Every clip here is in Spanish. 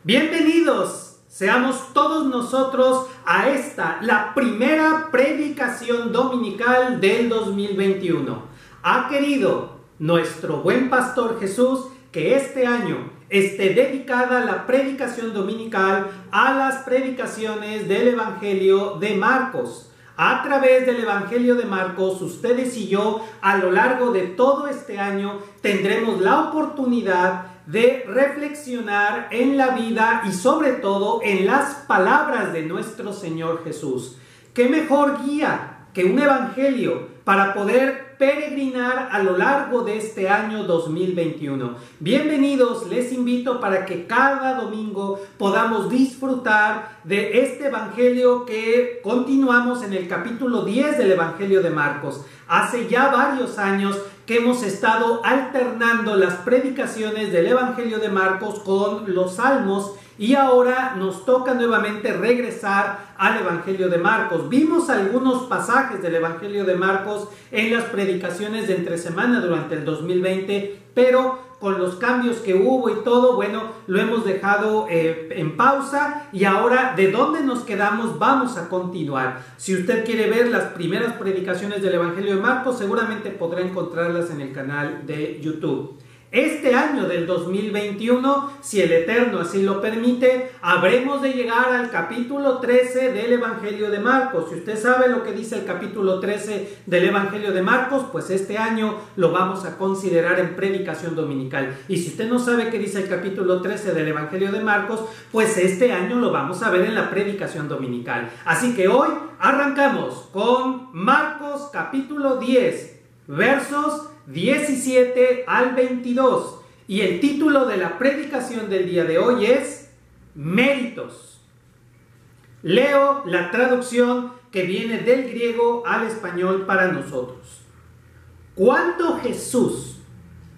Bienvenidos seamos todos nosotros a esta, la primera predicación dominical del 2021. Ha querido nuestro buen pastor Jesús que este año esté dedicada la predicación dominical a las predicaciones del Evangelio de Marcos. A través del Evangelio de Marcos, ustedes y yo, a lo largo de todo este año, tendremos la oportunidad de reflexionar en la vida y sobre todo en las palabras de nuestro Señor Jesús. ¿Qué mejor guía que un evangelio para poder peregrinar a lo largo de este año 2021? Bienvenidos, les invito para que cada domingo podamos disfrutar de este evangelio que continuamos en el capítulo 10 del Evangelio de Marcos. Hace ya varios años que hemos estado alternando las predicaciones del Evangelio de Marcos con los Salmos y ahora nos toca nuevamente regresar al Evangelio de Marcos. Vimos algunos pasajes del Evangelio de Marcos en las predicaciones de entre semana durante el 2020, pero con los cambios que hubo y todo, bueno, lo hemos dejado en pausa y ahora de dónde nos quedamos vamos a continuar. Si usted quiere ver las primeras predicaciones del Evangelio de Marcos, seguramente podrá encontrarlas en el canal de YouTube. Este año del 2021, si el Eterno así lo permite, habremos de llegar al capítulo 13 del Evangelio de Marcos. Si usted sabe lo que dice el capítulo 13 del Evangelio de Marcos, pues este año lo vamos a considerar en predicación dominical. Y si usted no sabe qué dice el capítulo 13 del Evangelio de Marcos, pues este año lo vamos a ver en la predicación dominical. Así que hoy arrancamos con Marcos capítulo 10, versos 17 al 22, y el título de la predicación del día de hoy es Méritos. Leo la traducción que viene del griego al español para nosotros. Cuando Jesús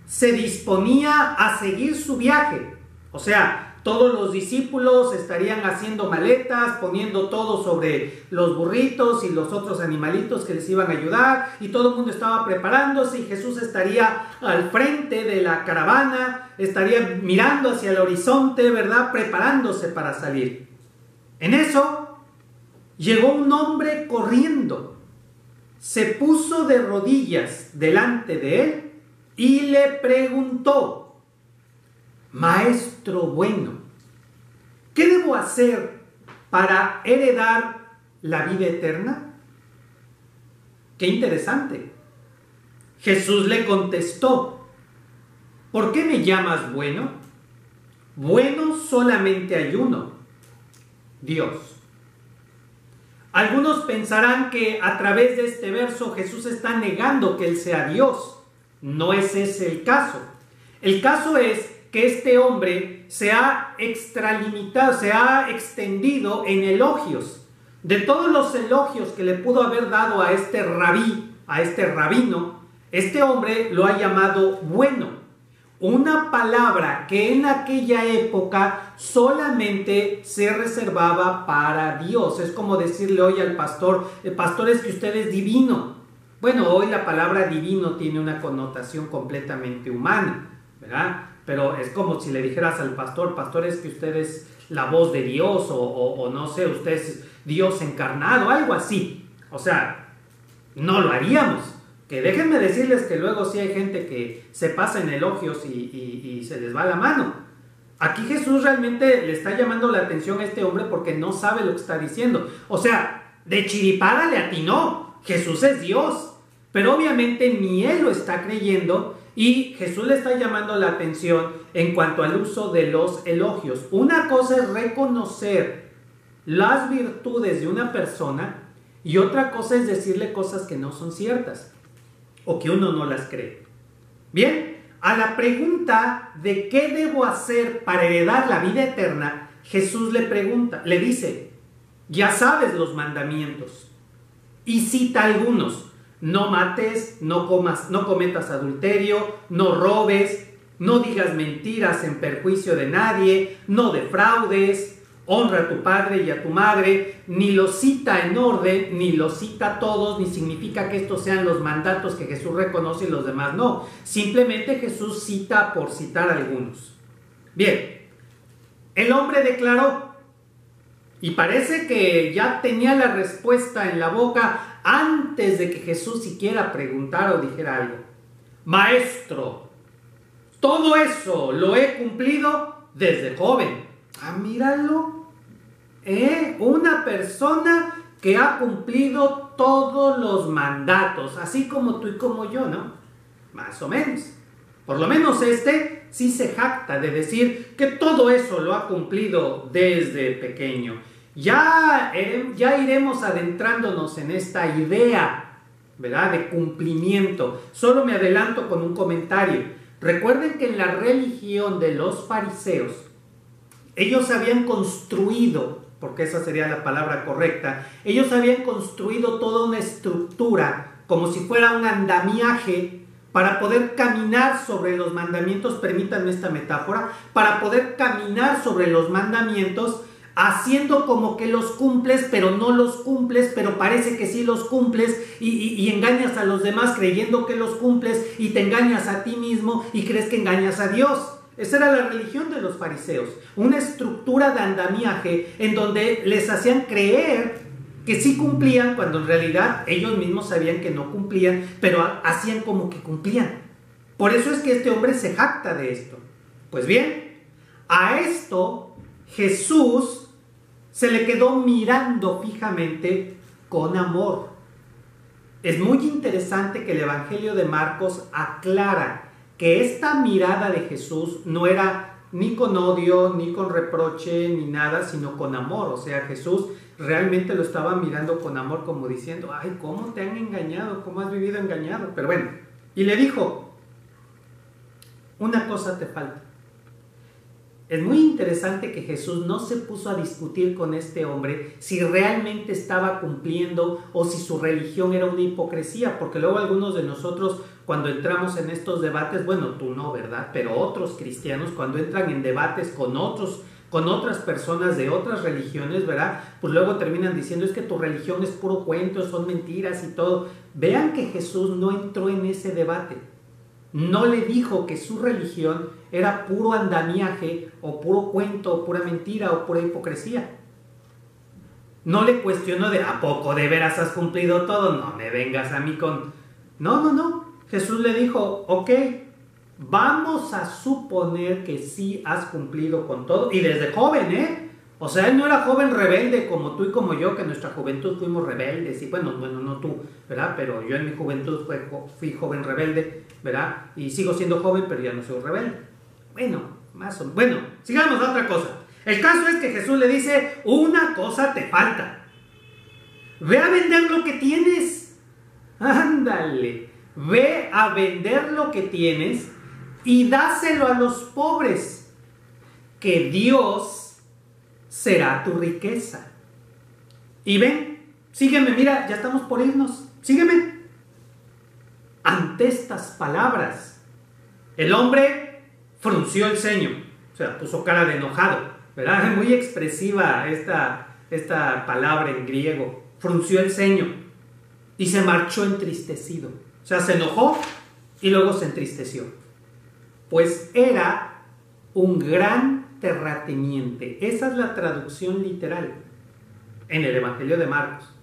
se disponía a seguir su viaje, o sea, todos los discípulos estarían haciendo maletas, poniendo todo sobre los burritos y los otros animalitos que les iban a ayudar, y todo el mundo estaba preparándose y Jesús estaría al frente de la caravana, estaría mirando hacia el horizonte, ¿verdad?, preparándose para salir. En eso llegó un hombre corriendo, se puso de rodillas delante de él y le preguntó: Maestro bueno, ¿qué debo hacer para heredar la vida eterna? ¡Qué interesante! Jesús le contestó: ¿por qué me llamas bueno? Bueno solamente hay uno, Dios. Algunos pensarán que a través de este verso Jesús está negando que Él sea Dios. No es ese el caso. El caso es que este hombre se ha extralimitado, se ha extendido en elogios. De todos los elogios que le pudo haber dado a este rabí, a este rabino, este hombre lo ha llamado bueno. Una palabra que en aquella época solamente se reservaba para Dios. Es como decirle hoy al pastor: el pastor, es que usted es divino. Bueno, hoy la palabra divino tiene una connotación completamente humana, ¿verdad? Pero es como si le dijeras al pastor: pastor, es que usted es la voz de Dios, o no sé, usted es Dios encarnado, algo así. O sea, no lo haríamos. Que déjenme decirles que luego sí hay gente que se pasa en elogios y se les va la mano. Aquí Jesús realmente le está llamando la atención a este hombre porque no sabe lo que está diciendo. O sea, de chiripada le atinó. Jesús es Dios. Pero obviamente ni él lo está creyendo. Y Jesús le está llamando la atención en cuanto al uso de los elogios. Una cosa es reconocer las virtudes de una persona y otra cosa es decirle cosas que no son ciertas o que uno no las cree. Bien, a la pregunta de qué debo hacer para heredar la vida eterna, Jesús le dice: ya sabes los mandamientos, y cita algunos. No mates, no cometas adulterio, no robes, no digas mentiras en perjuicio de nadie, no defraudes, honra a tu padre y a tu madre. Ni los cita en orden, ni los cita todos, ni significa que estos sean los mandatos que Jesús reconoce y los demás no. Simplemente Jesús cita por citar algunos. Bien, El hombre declaró, y parece que ya tenía la respuesta en la boca antes de que Jesús siquiera preguntara o dijera algo. Maestro, todo eso lo he cumplido desde joven. Ah, míralo. Una persona que ha cumplido todos los mandatos, así como tú y como yo, ¿no? Más o menos. Por lo menos este sí se jacta de decir que todo eso lo ha cumplido desde pequeño. Ya iremos adentrándonos en esta idea, ¿verdad?, de cumplimiento. Solo me adelanto con un comentario. Recuerden que en la religión de los fariseos, ellos habían construido, porque esa sería la palabra correcta, ellos habían construido toda una estructura, como si fuera un andamiaje, para poder caminar sobre los mandamientos, permítanme esta metáfora, para poder caminar sobre los mandamientos, haciendo como que los cumples, pero no los cumples, pero parece que sí los cumples, y engañas a los demás creyendo que los cumples, y te engañas a ti mismo y crees que engañas a Dios. Esa era la religión de los fariseos, una estructura de andamiaje en donde les hacían creer que sí cumplían, cuando en realidad ellos mismos sabían que no cumplían, pero hacían como que cumplían. Por eso es que este hombre se jacta de esto. Pues bien, a esto Jesús se le quedó mirando fijamente con amor. Es muy interesante que el Evangelio de Marcos aclara que esta mirada de Jesús no era ni con odio, ni con reproche, ni nada, sino con amor. O sea, Jesús realmente lo estaba mirando con amor, como diciendo, ay, ¿cómo te han engañado? ¿Cómo has vivido engañado? Pero bueno, y le dijo, una cosa te falta. Es muy interesante que Jesús no se puso a discutir con este hombre si realmente estaba cumpliendo o si su religión era una hipocresía, porque luego algunos de nosotros, cuando entramos en estos debates, bueno, tú no, ¿verdad?, pero otros cristianos, cuando entran en debates con otras personas de otras religiones, ¿verdad?, pues luego terminan diciendo, es que tu religión es puro cuento, son mentiras y todo. Vean que Jesús no entró en ese debate. No le dijo que su religión era puro andamiaje, o puro cuento, o pura mentira, o pura hipocresía. No le cuestionó de, ¿a poco de veras has cumplido todo? No me vengas a mí con... No. Jesús le dijo, ok, vamos a suponer que sí has cumplido con todo, y desde joven, O sea, él no era joven rebelde como tú y como yo, que en nuestra juventud fuimos rebeldes, y bueno, no tú, ¿verdad? Pero yo en mi juventud fui joven rebelde, ¿verdad? Y sigo siendo joven, pero ya no soy rebelde. Bueno, sigamos a otra cosa. El caso es que Jesús le dice, una cosa te falta. Ve a vender lo que tienes. Ándale, ve a vender lo que tienes y dáselo a los pobres, que Dios será tu riqueza. Y ven, sígueme, mira, ya estamos por irnos, sígueme. Ante estas palabras, el hombre frunció el ceño, o sea, puso cara de enojado, ¿verdad? Muy expresiva esta palabra en griego, frunció el ceño y se marchó entristecido. O sea, se enojó y luego se entristeció, pues era un gran terrateniente. Esa es la traducción literal en el Evangelio de Marcos.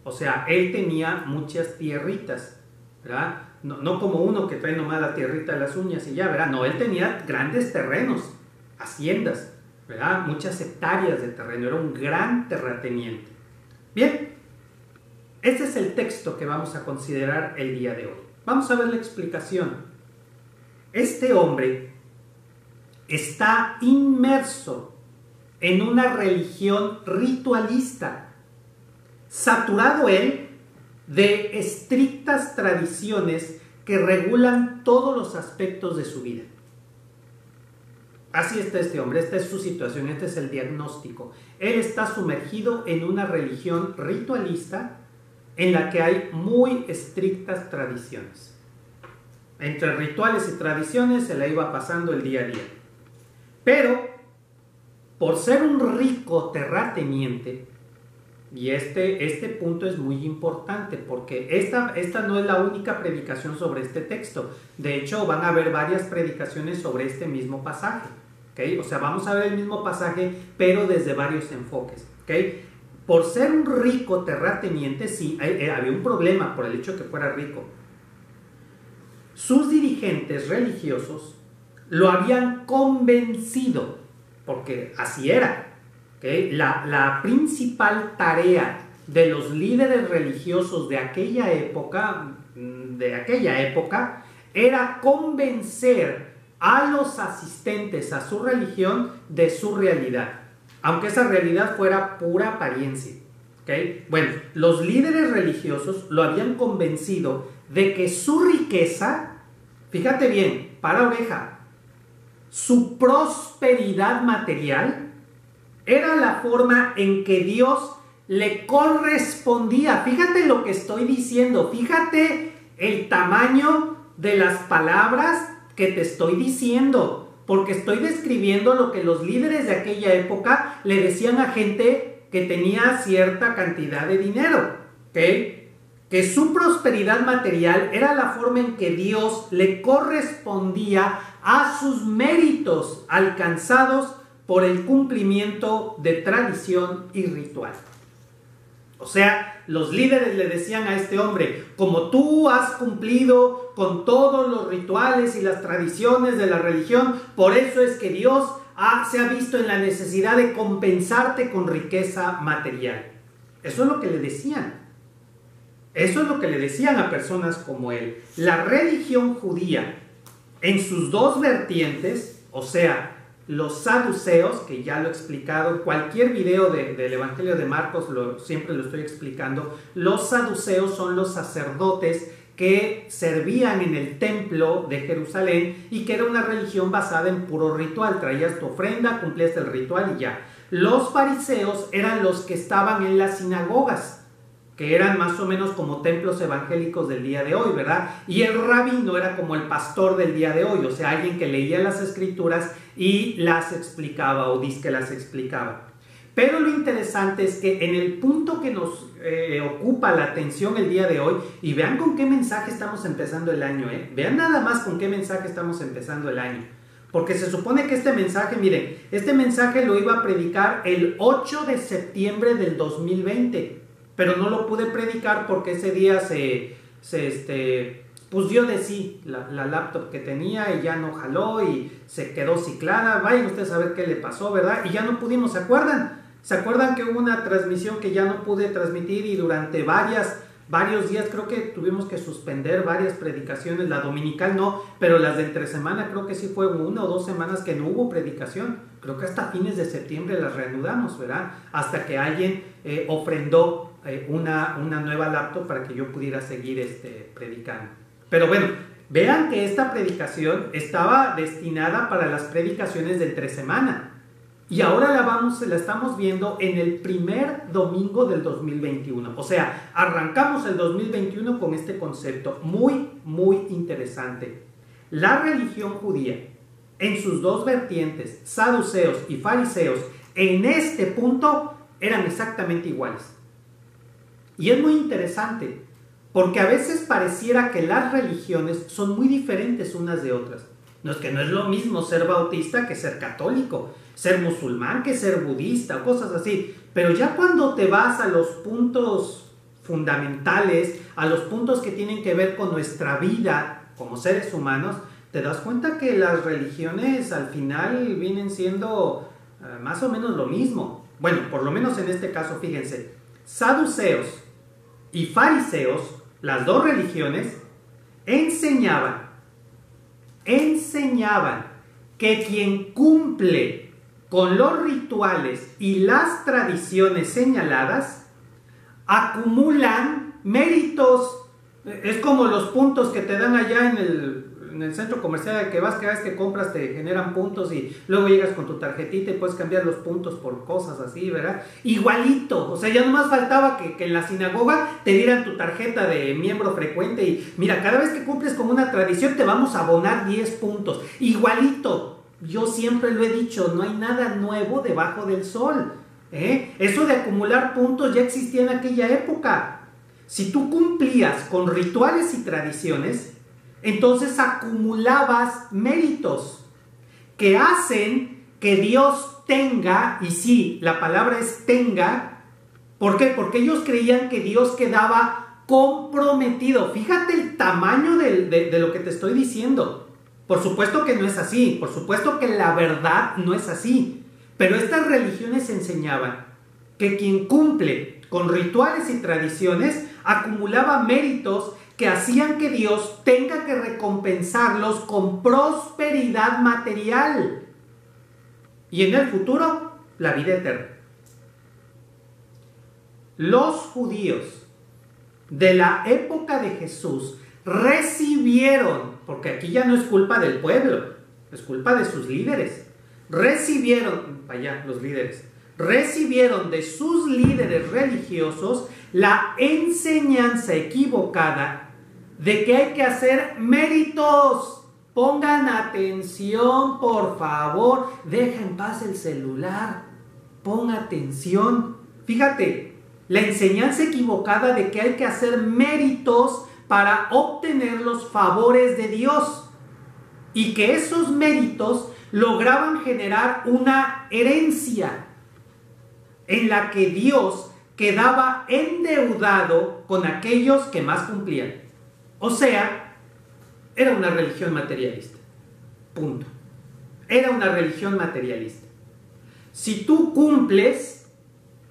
O sea, él tenía muchas tierritas, ¿verdad? No como uno que trae nomás la tierrita de las uñas y ya, ¿verdad? No, él tenía grandes terrenos, haciendas, ¿verdad? Muchas hectáreas de terreno, era un gran terrateniente. Bien, este es el texto que vamos a considerar el día de hoy. Vamos a ver la explicación. Este hombre está inmerso en una religión ritualista, saturado él de estrictas tradiciones que regulan todos los aspectos de su vida. Así está este hombre, esta es su situación, este es el diagnóstico. Él está sumergido en una religión ritualista en la que hay muy estrictas tradiciones. Entre rituales y tradiciones se la iba pasando el día a día. Pero, por ser un rico terrateniente, y este punto es muy importante, porque esta no es la única predicación sobre este texto. De hecho, van a haber varias predicaciones sobre este mismo pasaje. ¿okay? O sea, vamos a ver el mismo pasaje, pero desde varios enfoques, ¿okay? Por ser un rico terrateniente, sí, había un problema por el hecho de que fuera rico. Sus dirigentes religiosos lo habían convencido, porque así era, ¿okay? La principal tarea de los líderes religiosos de aquella época era convencer a los asistentes a su religión de su realidad, aunque esa realidad fuera pura apariencia, ¿okay? Bueno, los líderes religiosos lo habían convencido de que su riqueza, fíjate bien, para oreja, su prosperidad material era la forma en que Dios le correspondía. Fíjate lo que estoy diciendo, fíjate el tamaño de las palabras que te estoy diciendo, porque estoy describiendo lo que los líderes de aquella época le decían a gente que tenía cierta cantidad de dinero, ¿okay? Que su prosperidad material era la forma en que Dios le correspondía a sus méritos alcanzados por el cumplimiento de tradición y ritual. O sea, los líderes le decían a este hombre, como tú has cumplido con todos los rituales y las tradiciones de la religión, por eso es que Dios se ha visto en la necesidad de compensarte con riqueza material. Eso es lo que le decían. Eso es lo que le decían a personas como él. La religión judía, en sus dos vertientes, o sea, los saduceos, que ya lo he explicado en cualquier video del Evangelio de Marcos, siempre lo estoy explicando. Los saduceos son los sacerdotes que servían en el templo de Jerusalén y que era una religión basada en puro ritual. Traías tu ofrenda, cumplías el ritual y ya. Los fariseos eran los que estaban en las sinagogas, que eran más o menos como templos evangélicos del día de hoy, ¿verdad? Y el rabino era como el pastor del día de hoy, o sea, alguien que leía las escrituras y las explicaba, o dice que las explicaba. Pero lo interesante es que en el punto que nos ocupa la atención el día de hoy, y vean con qué mensaje estamos empezando el año, vean nada más con qué mensaje estamos empezando el año. Porque se supone que este mensaje, miren, este mensaje lo iba a predicar el 8 de septiembre del 2020. Pero no lo pude predicar porque ese día pues dio de sí la laptop que tenía y ya no jaló y se quedó ciclada. Vayan ustedes a ver qué le pasó, ¿verdad? Y ya no pudimos, ¿se acuerdan? ¿Se acuerdan que hubo una transmisión que ya no pude transmitir y durante varios días creo que tuvimos que suspender varias predicaciones? La dominical no, pero las de entre semana creo que sí fue 1 o 2 semanas que no hubo predicación. Creo que hasta fines de septiembre las reanudamos, ¿verdad? Hasta que alguien ofrendó una nueva laptop para que yo pudiera seguir predicando. Pero bueno, vean que esta predicación estaba destinada para las predicaciones de entre semana. Y ahora la estamos viendo en el primer domingo del 2021. O sea, arrancamos el 2021 con este concepto muy, muy interesante. La religión judía, en sus dos vertientes, saduceos y fariseos, en este punto eran exactamente iguales. Y es muy interesante, porque a veces pareciera que las religiones son muy diferentes unas de otras. No es que no es lo mismo ser bautista que ser católico, ser musulmán que ser budista, cosas así. Pero ya cuando te vas a los puntos fundamentales, a los puntos que tienen que ver con nuestra vida como seres humanos, te das cuenta que las religiones al final vienen siendo más o menos lo mismo. Bueno, por lo menos en este caso, fíjense, saduceos y fariseos, las dos religiones, enseñaban que quien cumple con los rituales y las tradiciones señaladas acumulan méritos. Es como los puntos que te dan allá en el centro comercial que vas, cada vez que compras te generan puntos y luego llegas con tu tarjetita y puedes cambiar los puntos por cosas así, ¿verdad? Igualito, o sea, ya nomás faltaba que en la sinagoga te dieran tu tarjeta de miembro frecuente y mira, cada vez que cumples con una tradición te vamos a abonar 10 puntos, igualito. Yo siempre lo he dicho, no hay nada nuevo debajo del sol, Eso de acumular puntos ya existía en aquella época. Si tú cumplías con rituales y tradiciones, entonces acumulabas méritos que hacen que Dios tenga, y sí, la palabra es tenga. ¿Por qué? Porque ellos creían que Dios quedaba comprometido. Fíjate el tamaño de lo que te estoy diciendo. Por supuesto que no es así, por supuesto que la verdad no es así, pero estas religiones enseñaban que quien cumple con rituales y tradiciones acumulaba méritos que hacían que Dios tenga que recompensarlos con prosperidad material y en el futuro la vida eterna. Los judíos de la época de Jesús recibieron, porque aquí ya no es culpa del pueblo, es culpa de sus líderes, recibieron de sus líderes religiosos la enseñanza equivocada de que hay que hacer méritos. Pongan atención, por favor, deja en paz el celular, pon atención. Fíjate, la enseñanza equivocada de que hay que hacer méritos para obtener los favores de Dios y que esos méritos lograban generar una herencia en la que Dios quedaba endeudado con aquellos que más cumplían. O sea, era una religión materialista. Punto. Era una religión materialista. Si tú cumples,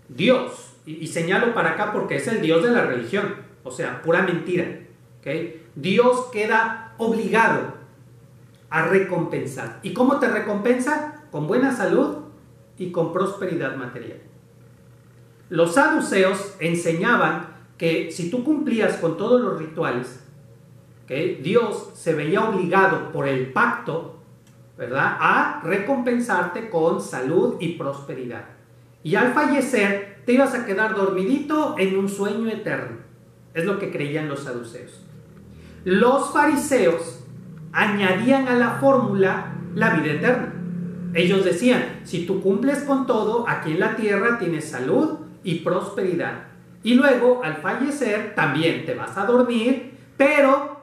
Dios, y señalo para acá porque es el Dios de la religión, o sea, pura mentira, ¿okay? Dios queda obligado a recompensar. ¿Y cómo te recompensa? Con buena salud y con prosperidad material. Los saduceos enseñaban que si tú cumplías con todos los rituales, ¿okay?, Dios se veía obligado por el pacto, ¿verdad?, a recompensarte con salud y prosperidad. Y al fallecer te ibas a quedar dormidito en un sueño eterno. Es lo que creían los saduceos. Los fariseos añadían a la fórmula la vida eterna. Ellos decían, si tú cumples con todo, aquí en la tierra tienes salud y prosperidad. Y luego, al fallecer, también te vas a dormir, pero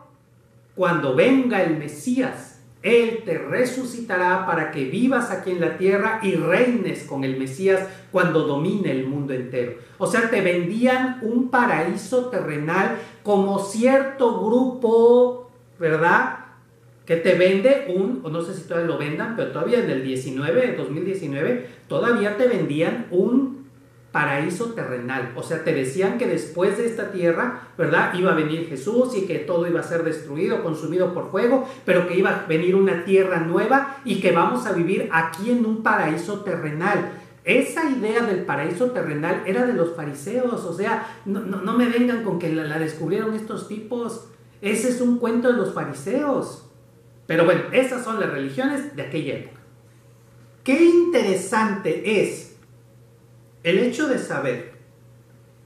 cuando venga el Mesías, Él te resucitará para que vivas aquí en la tierra y reines con el Mesías cuando domine el mundo entero. O sea, te vendían un paraíso terrenal como cierto grupo, ¿verdad?, que te vende o no sé si todavía lo vendan, pero todavía en el 2019, todavía te vendían un paraíso terrenal. O sea, te decían que después de esta tierra, ¿verdad?, iba a venir Jesús y que todo iba a ser destruido, consumido por fuego, pero que iba a venir una tierra nueva y que vamos a vivir aquí en un paraíso terrenal. Esa idea del paraíso terrenal era de los fariseos. O sea, no me vengan con que la descubrieron estos tipos. Ese es un cuento de los fariseos. Pero bueno, esas son las religiones de aquella época. Qué interesante es el hecho de saber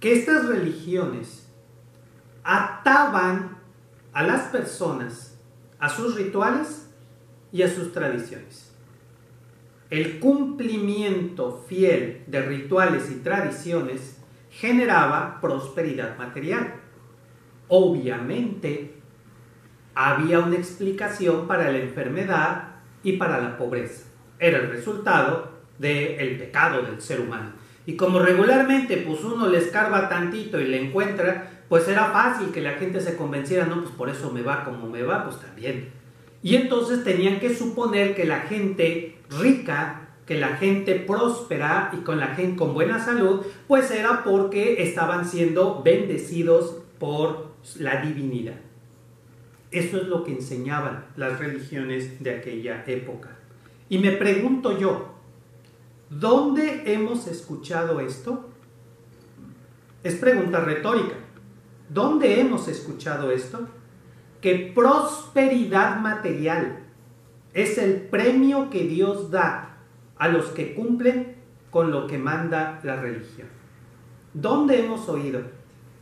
que estas religiones ataban a las personas a sus rituales y a sus tradiciones. El cumplimiento fiel de rituales y tradiciones generaba prosperidad material. Obviamente, había una explicación para la enfermedad y para la pobreza. Era el resultado del pecado del ser humano. Y como regularmente pues uno le escarba tantito y le encuentra, pues era fácil que la gente se convenciera, no, pues por eso me va como me va, pues también. Y entonces tenían que suponer que la gente rica, que la gente próspera y con la gente con buena salud, pues era porque estaban siendo bendecidos por la divinidad. Eso es lo que enseñaban las religiones de aquella época. Y me pregunto yo, ¿dónde hemos escuchado esto? Es pregunta retórica. ¿Dónde hemos escuchado esto? Que prosperidad material es el premio que Dios da a los que cumplen con lo que manda la religión. ¿Dónde hemos oído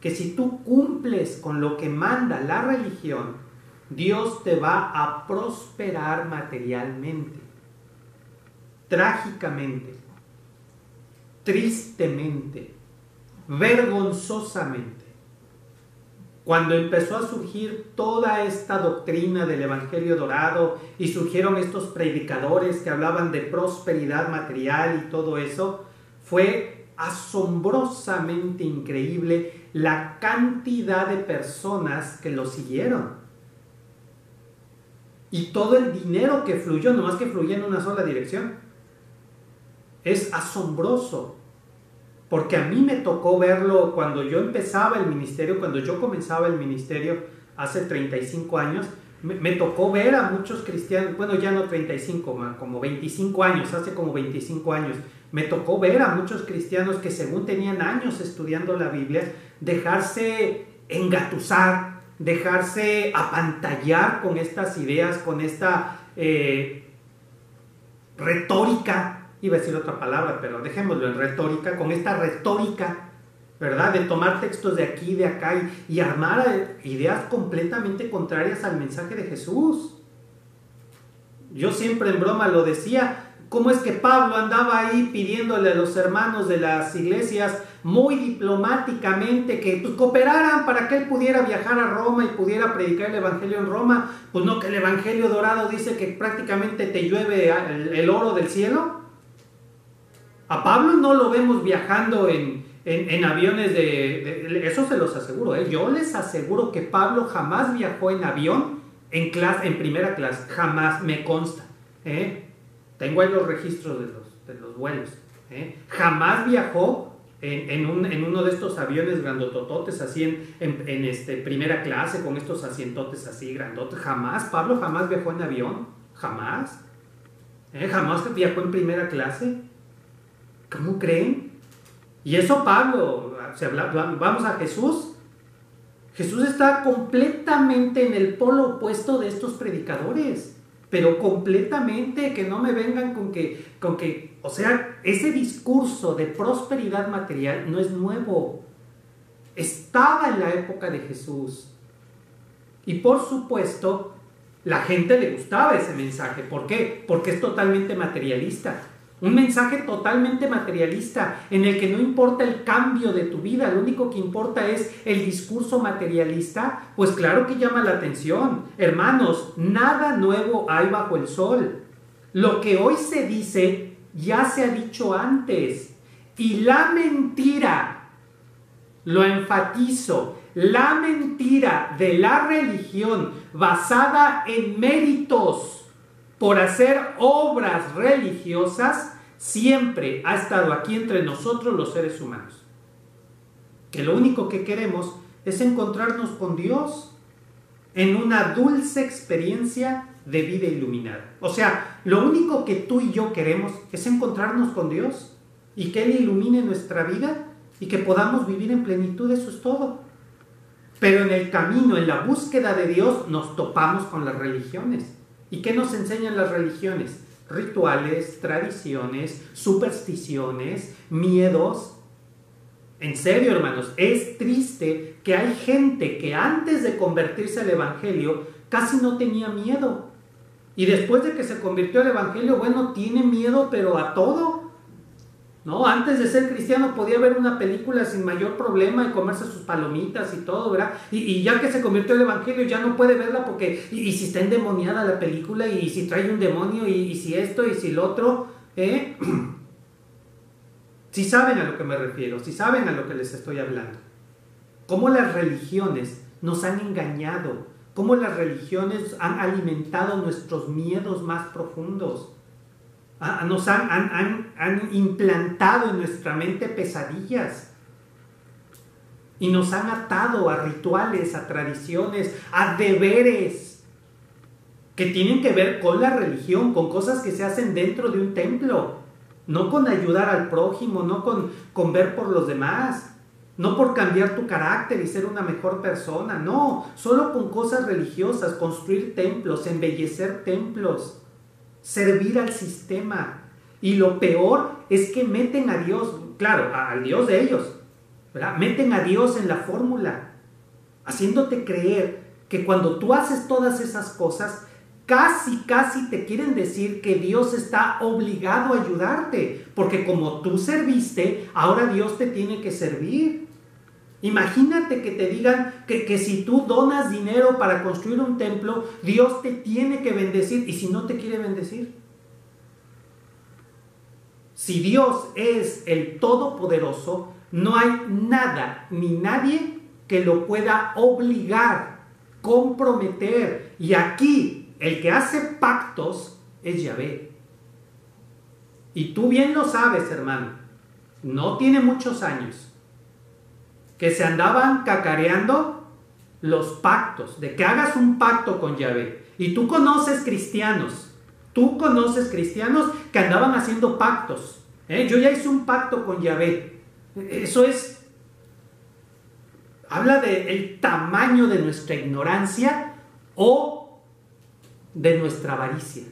que si tú cumples con lo que manda la religión, Dios te va a prosperar materialmente? Trágicamente, tristemente, vergonzosamente, cuando empezó a surgir toda esta doctrina del Evangelio dorado y surgieron estos predicadores que hablaban de prosperidad material y todo eso, fue asombrosamente increíble la cantidad de personas que lo siguieron. Y todo el dinero que fluyó, nomás que fluyó en una sola dirección. Es asombroso. Porque a mí me tocó verlo cuando yo empezaba el ministerio, cuando yo comenzaba el ministerio hace 35 años, me tocó ver a muchos cristianos, bueno, ya no 35, como 25 años, hace como 25 años, me tocó ver a muchos cristianos que según tenían años estudiando la Biblia, dejarse engatusar, dejarse apantallar con estas ideas, con esta retórica. Iba a decir otra palabra, pero dejémoslo en retórica, con esta retórica, ¿verdad? De tomar textos de aquí y de acá y armar ideas completamente contrarias al mensaje de Jesús. Yo siempre en broma lo decía, ¿cómo es que Pablo andaba ahí pidiéndole a los hermanos de las iglesias muy diplomáticamente que pues, cooperaran para que él pudiera viajar a Roma y pudiera predicar el evangelio en Roma? Pues no, que el evangelio dorado dice que prácticamente te llueve el oro del cielo. A Pablo no lo vemos viajando en aviones eso se los aseguro, ¿eh? Yo les aseguro que Pablo jamás viajó en avión en primera clase, jamás, me consta, ¿eh? Tengo ahí los registros de los vuelos, ¿eh? Jamás viajó en uno de estos aviones grandotototes así en primera clase con estos asientotes así grandotes, jamás. Pablo jamás viajó en avión, jamás, jamás viajó en primera clase. ¿Cómo creen? Y eso Pablo, vamos a Jesús. Jesús está completamente en el polo opuesto de estos predicadores, pero completamente, que no me vengan con que, o sea, ese discurso de prosperidad material no es nuevo. Estaba en la época de Jesús. Y por supuesto, la gente le gustaba ese mensaje. ¿Por qué? Porque es totalmente materialista. Un mensaje totalmente materialista en el que no importa el cambio de tu vida, lo único que importa es el discurso materialista, pues claro que llama la atención. Hermanos, nada nuevo hay bajo el sol. Lo que hoy se dice ya se ha dicho antes. Y la mentira, lo enfatizo, la mentira de la religión basada en méritos por hacer obras religiosas, siempre ha estado aquí entre nosotros los seres humanos. Que lo único que queremos es encontrarnos con Dios en una dulce experiencia de vida iluminada. O sea, lo único que tú y yo queremos es encontrarnos con Dios y que Él ilumine nuestra vida y que podamos vivir en plenitud, eso es todo. Pero en el camino, en la búsqueda de Dios, nos topamos con las religiones. ¿Y qué nos enseñan las religiones? Rituales, tradiciones, supersticiones, miedos. En serio, hermanos, es triste que hay gente que antes de convertirse al evangelio casi no tenía miedo. Y después de que se convirtió al evangelio, bueno, tiene miedo, pero a todo. ¿No? Antes de ser cristiano podía ver una película sin mayor problema y comerse sus palomitas y todo, ¿verdad? Y ya que se convirtió al evangelio ya no puede verla porque, y si está endemoniada la película, y si trae un demonio, y si esto, y si lo otro, Si saben a lo que me refiero, si saben a lo que les estoy hablando. Cómo las religiones nos han engañado, cómo las religiones han alimentado nuestros miedos más profundos. Nos han implantado en nuestra mente pesadillas y nos han atado a rituales, a tradiciones, a deberes que tienen que ver con la religión, con cosas que se hacen dentro de un templo, no con ayudar al prójimo, no con ver por los demás, no por cambiar tu carácter y ser una mejor persona, no, solo con cosas religiosas, construir templos, embellecer templos, servir al sistema. Y lo peor es que meten a Dios, claro, al Dios de ellos, ¿verdad? Meten a Dios en la fórmula, haciéndote creer que cuando tú haces todas esas cosas, casi te quieren decir que Dios está obligado a ayudarte, porque como tú serviste, ahora Dios te tiene que servir. Imagínate que te digan que si tú donas dinero para construir un templo, Dios te tiene que bendecir. ¿Y si no te quiere bendecir? Si Dios es el Todopoderoso, no hay nada ni nadie que lo pueda obligar, comprometer. Y aquí el que hace pactos es Yahvé. Y tú bien lo sabes, hermano. No tiene muchos años que se andaban cacareando los pactos, de que hagas un pacto con Yahvé. Y tú conoces cristianos que andaban haciendo pactos. Yo ya hice un pacto con Yahvé. Eso habla del tamaño de nuestra ignorancia o de nuestra avaricia.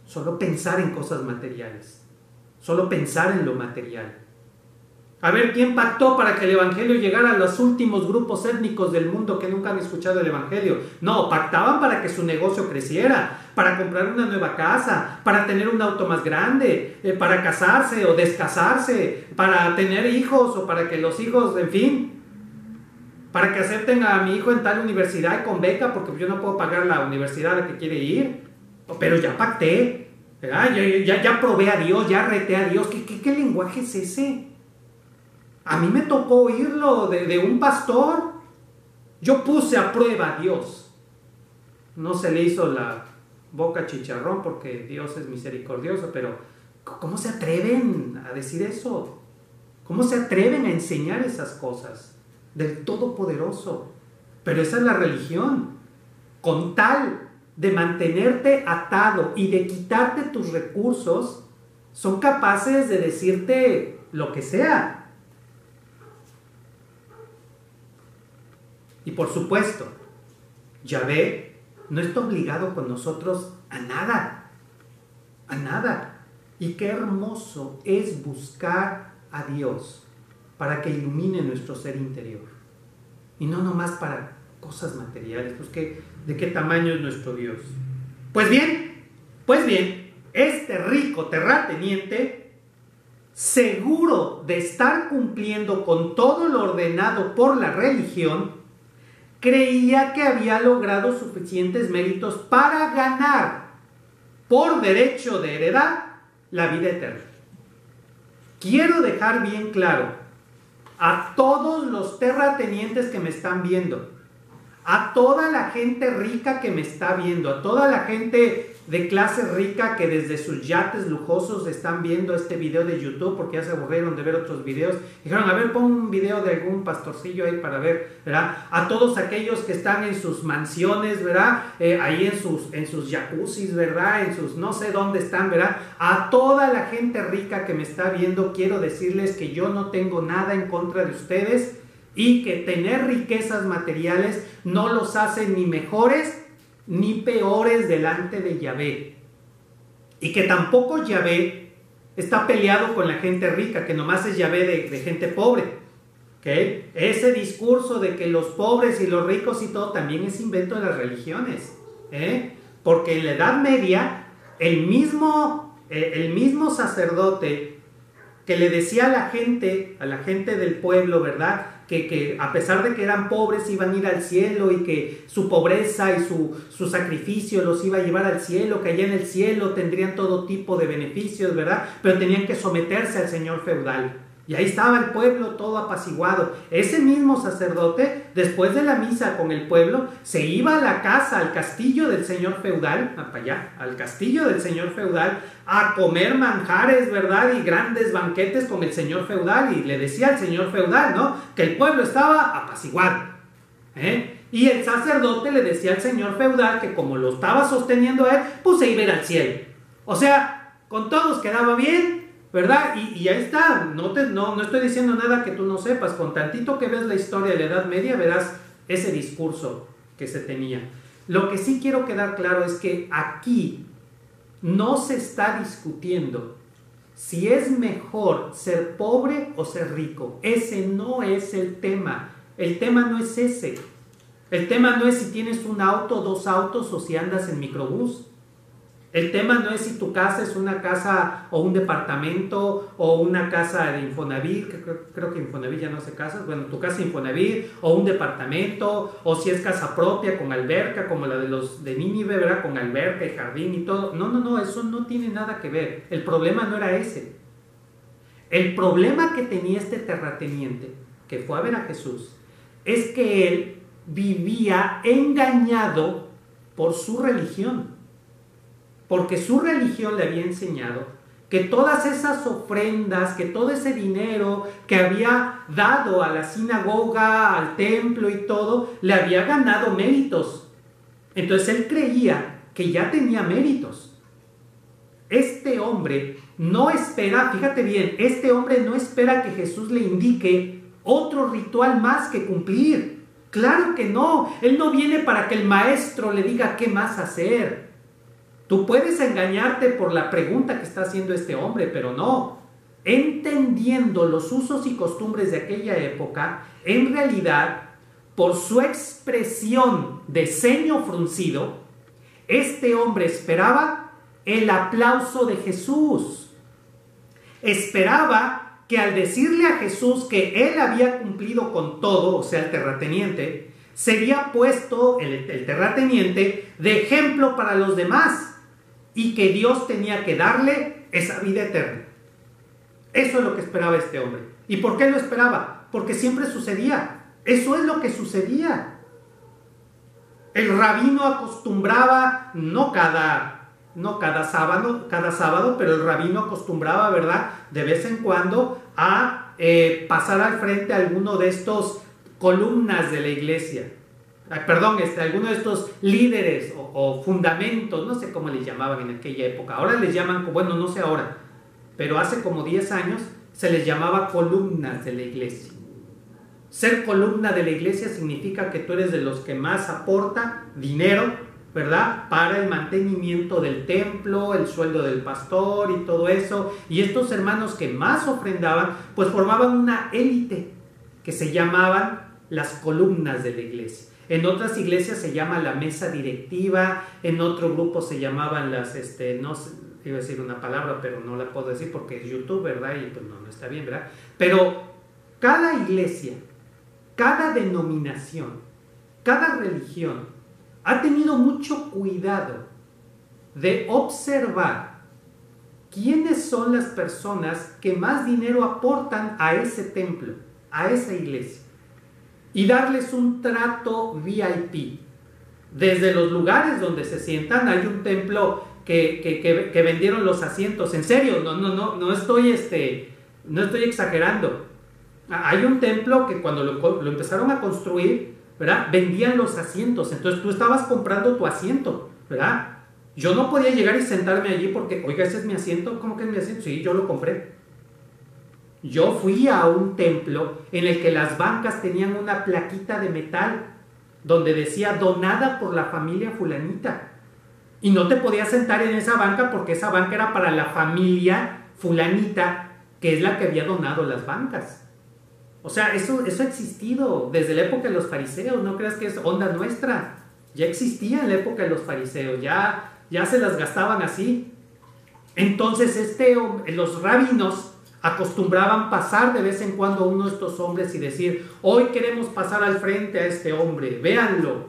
Solo pensar en cosas materiales, solo pensar en lo material. A ver, ¿quién pactó para que el evangelio llegara a los últimos grupos étnicos del mundo que nunca han escuchado el evangelio? No, pactaban para que su negocio creciera, para comprar una nueva casa, para tener un auto más grande, para casarse o descasarse, para tener hijos o para que los hijos, en fin, para que acepten a mi hijo en tal universidad y con beca porque yo no puedo pagar la universidad a la que quiere ir. Pero ya pacté, ya probé a Dios, ya reté a Dios. ¿Qué lenguaje es ese? A mí me tocó oírlo de un pastor. Yo puse a prueba a Dios. No se le hizo la boca chicharrón porque Dios es misericordioso, pero ¿cómo se atreven a decir eso? ¿Cómo se atreven a enseñar esas cosas del Todopoderoso? Pero esa es la religión. Con tal de mantenerte atado y de quitarte tus recursos, son capaces de decirte lo que sea. Y por supuesto, Yahvé no está obligado con nosotros a nada, a nada. Y qué hermoso es buscar a Dios para que ilumine nuestro ser interior. Y no nomás para cosas materiales. Pues ¿de qué tamaño es nuestro Dios? Pues bien, este rico terrateniente, seguro de estar cumpliendo con todo lo ordenado por la religión, creía que había logrado suficientes méritos para ganar por derecho de heredad la vida eterna. Quiero dejar bien claro a todos los terratenientes que me están viendo, a toda la gente rica que me está viendo, a toda la gente de clase rica que desde sus yates lujosos están viendo este video de YouTube porque ya se aburrieron de ver otros videos. Dijeron, a ver, pon un video de algún pastorcillo ahí para ver, ¿verdad? A todos aquellos que están en sus mansiones, ¿verdad? Ahí en sus jacuzzis, ¿verdad? En sus no sé dónde están, ¿verdad? A toda la gente rica que me está viendo, quiero decirles que yo no tengo nada en contra de ustedes y que tener riquezas materiales no los hace ni mejores ni peores delante de Yahvé. Y que tampoco Yahvé está peleado con la gente rica, que nomás es Yahvé de gente pobre. ¿Okay? Ese discurso de que los pobres y los ricos y todo también es invento de las religiones. Porque en la Edad Media el mismo sacerdote que le decía a la gente del pueblo, ¿verdad?, que a pesar de que eran pobres iban a ir al cielo y que su pobreza y su sacrificio los iba a llevar al cielo, que allá en el cielo tendrían todo tipo de beneficios, ¿verdad? Pero tenían que someterse al señor feudal. Y ahí estaba el pueblo todo apaciguado. Ese mismo sacerdote, después de la misa con el pueblo, se iba a la casa, al castillo del señor feudal, para allá, al castillo del señor feudal, a comer manjares, ¿verdad? Y grandes banquetes con el señor feudal. Y le decía al señor feudal, ¿no?, que el pueblo estaba apaciguado. Y el sacerdote le decía al señor feudal que como lo estaba sosteniendo a él, pues se iba a ir al cielo. O sea, con todos quedaba bien, ¿verdad? Y ahí está, no estoy diciendo nada que tú no sepas. Con tantito que ves la historia de la Edad Media, verás ese discurso que se tenía. Lo que sí quiero quedar claro es que aquí no se está discutiendo si es mejor ser pobre o ser rico. Ese no es el tema. El tema no es ese. El tema no es si tienes un auto, dos autos o si andas en microbús. El tema no es si tu casa es una casa o un departamento o una casa de Infonavit, que creo que Infonavit ya no hace casas, bueno, tu casa Infonavit o un departamento, o si es casa propia con alberca, como la de los de Nínive, ¿verdad? Con alberca y jardín y todo. No, eso no tiene nada que ver. El problema no era ese. El problema que tenía este terrateniente, que fue a ver a Jesús, es que él vivía engañado por su religión. Porque su religión le había enseñado que todas esas ofrendas, que todo ese dinero que había dado a la sinagoga, al templo y todo, le había ganado méritos. Entonces él creía que ya tenía méritos. Este hombre no espera, fíjate bien, este hombre no espera que Jesús le indique otro ritual más que cumplir. Claro que no, él no viene para que el maestro le diga qué más hacer. Tú puedes engañarte por la pregunta que está haciendo este hombre, pero no. Entendiendo los usos y costumbres de aquella época, en realidad, por su expresión de ceño fruncido, este hombre esperaba el aplauso de Jesús. Esperaba que al decirle a Jesús que él había cumplido con todo, o sea, el terrateniente, sería puesto el terrateniente de ejemplo para los demás. Y que Dios tenía que darle esa vida eterna. Eso es lo que esperaba este hombre. ¿Y por qué lo esperaba? Porque siempre sucedía. Eso es lo que sucedía. El rabino acostumbraba, no cada sábado, pero el rabino acostumbraba, ¿verdad?, de vez en cuando a pasar al frente a alguno de estos columnas de la iglesia. Alguno de estos líderes o fundamentos, no sé cómo les llamaban en aquella época. Ahora les llaman, bueno, no sé ahora, pero hace como 10 años se les llamaba columnas de la iglesia. Ser columna de la iglesia significa que tú eres de los que más aporta dinero, ¿verdad?, para el mantenimiento del templo, el sueldo del pastor y todo eso. Y estos hermanos que más ofrendaban, pues formaban una élite que se llamaban las columnas de la iglesia. En otras iglesias se llama la mesa directiva, en otro grupo se llamaban no sé, iba a decir una palabra, pero no la puedo decir porque es YouTube, ¿verdad? Y pues no está bien, ¿verdad? Pero cada iglesia, cada denominación, cada religión ha tenido mucho cuidado de observar quiénes son las personas que más dinero aportan a ese templo, a esa iglesia. Y darles un trato VIP. Desde los lugares donde se sientan, hay un templo que vendieron los asientos. En serio, no estoy exagerando. Hay un templo que cuando lo empezaron a construir, ¿verdad?, vendían los asientos. Entonces tú estabas comprando tu asiento, ¿verdad? Yo no podía llegar y sentarme allí porque, oiga, ese es mi asiento. ¿Cómo que es mi asiento? Sí, yo lo compré. Yo fui a un templo en el que las bancas tenían una plaquita de metal donde decía donada por la familia fulanita. Y no te podías sentar en esa banca porque esa banca era para la familia fulanita, que es la que había donado las bancas. O sea, eso ha existido desde la época de los fariseos. No creas que es onda nuestra. Ya existía en la época de los fariseos. Ya se las gastaban así. Entonces los rabinos acostumbraban pasar de vez en cuando a uno de estos hombres y decir: hoy queremos pasar al frente a este hombre, véanlo,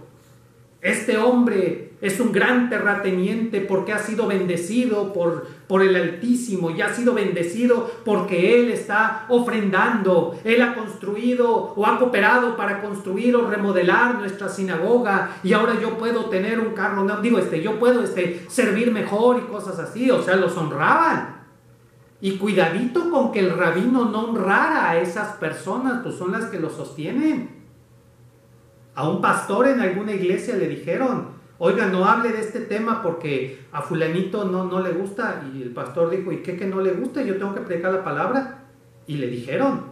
este hombre es un gran terrateniente porque ha sido bendecido por el Altísimo, y ha sido bendecido porque él está ofrendando, él ha construido o ha cooperado para construir o remodelar nuestra sinagoga, y ahora yo puedo tener un carro, yo puedo servir mejor y cosas así. O sea, los honraban. Y cuidadito con que el rabino no honrara a esas personas, pues son las que lo sostienen. A un pastor en alguna iglesia le dijeron: oiga, no hable de este tema porque a fulanito no le gusta. Y el pastor dijo: ¿y qué que no le gusta? Yo tengo que predicar la palabra. Y le dijeron: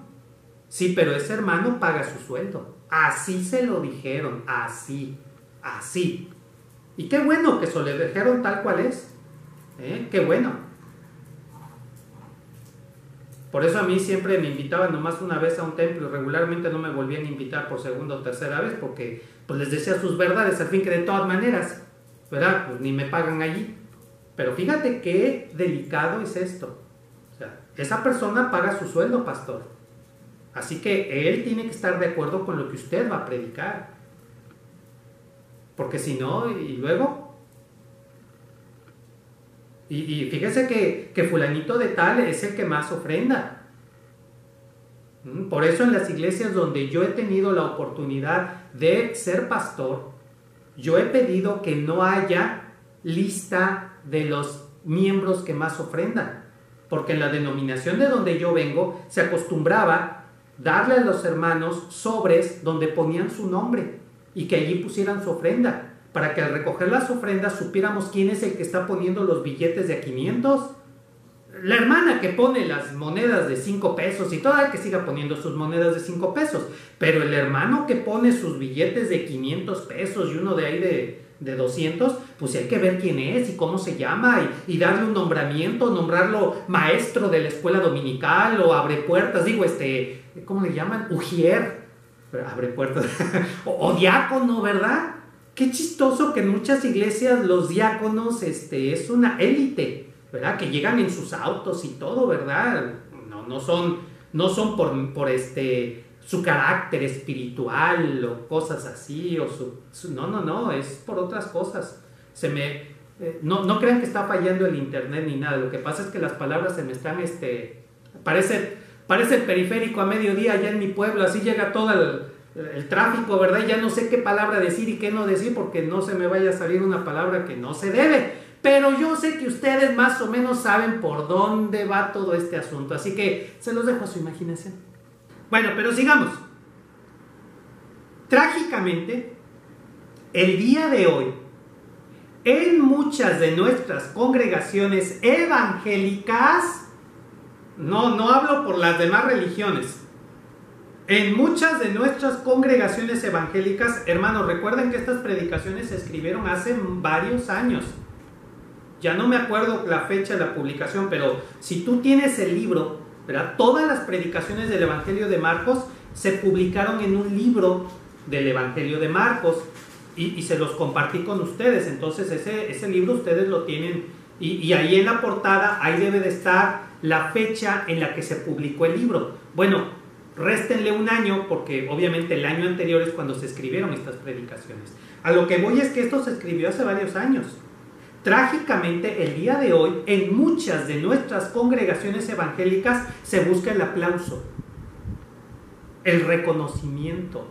sí, pero ese hermano paga su sueldo. Así se lo dijeron, así. Y qué bueno que se lo dijeron tal cual es. Qué bueno. Por eso a mí siempre me invitaban nomás una vez a un templo y regularmente no me volvían a invitar por segunda o tercera vez porque pues les decía sus verdades, al fin que de todas maneras, ¿verdad?, pues ni me pagan allí. Pero fíjate qué delicado es esto. O sea, esa persona paga su sueldo, pastor. Así que él tiene que estar de acuerdo con lo que usted va a predicar. Porque si no, y luego... Y fíjese que fulanito de tal es el que más ofrenda. Por eso en las iglesias donde yo he tenido la oportunidad de ser pastor, yo he pedido que no haya lista de los miembros que más ofrendan. Porque en la denominación de donde yo vengo se acostumbraba darle a los hermanos sobres donde ponían su nombre y que allí pusieran su ofrenda, para que al recoger las ofrendas supiéramos quién es el que está poniendo los billetes de 500. La hermana que pone las monedas de 5 pesos y toda que siga poniendo sus monedas de 5 pesos, pero el hermano que pone sus billetes de 500 pesos y uno de ahí de 200, pues hay que ver quién es y cómo se llama y darle un nombramiento, nombrarlo maestro de la escuela dominical o abre puertas, ¿cómo le llaman? Ujier, abre puertas, o diácono, ¿verdad? Qué chistoso que en muchas iglesias los diáconos es una élite, ¿verdad? Que llegan en sus autos y todo, ¿verdad? No son por su carácter espiritual o cosas así, o no, es por otras cosas. No crean que está fallando el internet ni nada, lo que pasa es que las palabras se me están, parece el periférico a mediodía allá en mi pueblo, así llega todo el tráfico, ¿verdad? Ya no sé qué palabra decir y qué no decir, porque no se me vaya a salir una palabra que no se debe. Pero yo sé que ustedes más o menos saben por dónde va todo este asunto, así que se los dejo a su imaginación. Bueno, pero sigamos. Trágicamente, el día de hoy, en muchas de nuestras congregaciones evangélicas, no hablo por las demás religiones, en muchas de nuestras congregaciones evangélicas, hermanos, recuerden que estas predicaciones se escribieron hace varios años. Ya no me acuerdo la fecha de la publicación, pero si tú tienes el libro, ¿verdad? Todas las predicaciones del Evangelio de Marcos se publicaron en un libro del Evangelio de Marcos y se los compartí con ustedes. Entonces ese libro ustedes lo tienen y ahí en la portada, ahí debe de estar la fecha en la que se publicó el libro. Bueno, réstenle un año, porque obviamente el año anterior es cuando se escribieron estas predicaciones. A lo que voy es que esto se escribió hace varios años. Trágicamente, el día de hoy, en muchas de nuestras congregaciones evangélicas se busca el aplauso, el reconocimiento,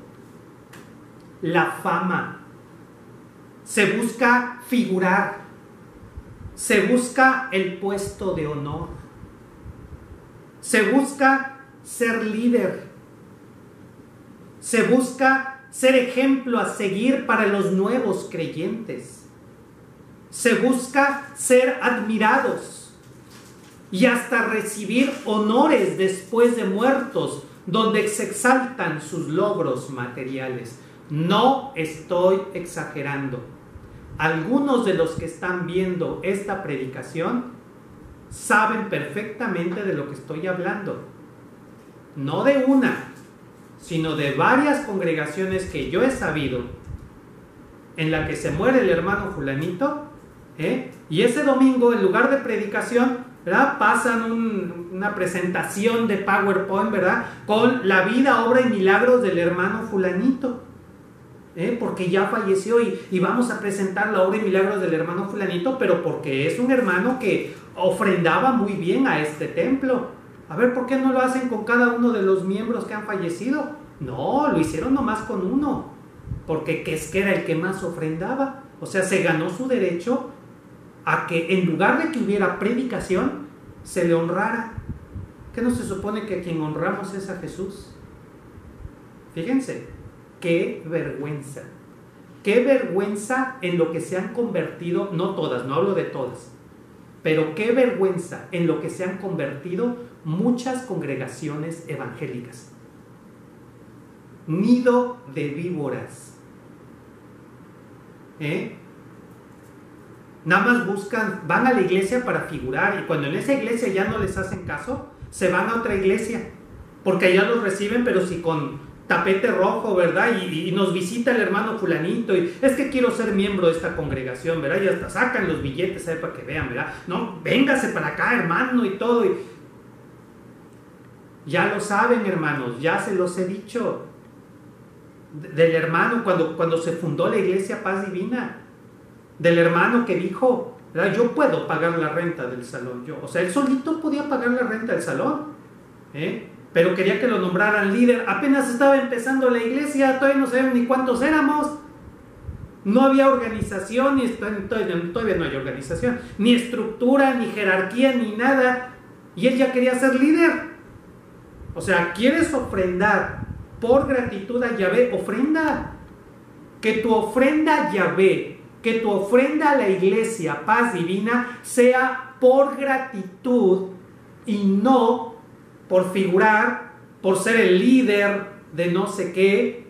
la fama. Se busca figurar, se busca el puesto de honor, se busca ser líder, se busca ser ejemplo a seguir para los nuevos creyentes, se busca ser admirados y hasta recibir honores después de muertos, donde se exaltan sus logros materiales. No estoy exagerando. Algunos de los que están viendo esta predicación saben perfectamente de lo que estoy hablando. No de una, sino de varias congregaciones que yo he sabido, en la que se muere el hermano fulanito, y ese domingo, en lugar de predicación, ¿verdad?, pasan una presentación de PowerPoint, ¿verdad?, con la vida, obra y milagros del hermano fulanito, porque ya falleció y vamos a presentar la obra y milagros del hermano fulanito, pero porque es un hermano que ofrendaba muy bien a este templo. A ver, ¿por qué no lo hacen con cada uno de los miembros que han fallecido? No, lo hicieron nomás con uno, porque es que era el que más ofrendaba. O sea, se ganó su derecho a que en lugar de que hubiera predicación, se le honrara. ¿Qué no se supone que a quien honramos es a Jesús? Fíjense, qué vergüenza. Qué vergüenza en lo que se han convertido, no todas, no hablo de todas, pero qué vergüenza en lo que se han convertido muchas congregaciones evangélicas. Nido de víboras. Nada más van a la iglesia para figurar, y cuando en esa iglesia ya no les hacen caso, se van a otra iglesia, porque allá los reciben, pero si con tapete rojo, ¿verdad? Y nos visita el hermano fulanito, y es que quiero ser miembro de esta congregación, ¿verdad? Y hasta sacan los billetes ahí para que vean, ¿verdad? No, véngase para acá, hermano, y todo. Ya lo saben, hermanos, ya se los he dicho. Del hermano cuando se fundó la iglesia Paz Divina, del hermano que dijo, ¿verdad? Yo puedo pagar la renta del salón. O sea, él solito podía pagar la renta del salón, pero quería que lo nombraran líder. Apenas estaba empezando la iglesia, todavía no sabían ni cuántos éramos. No había organización, todavía no hay organización, ni estructura, ni jerarquía, ni nada. Y él ya quería ser líder. O sea, ¿quieres ofrendar por gratitud a Yahvé? Ofrenda. Que tu ofrenda a Yahvé, que tu ofrenda a la iglesia Paz Divina sea por gratitud y no por figurar, por ser el líder de no sé qué.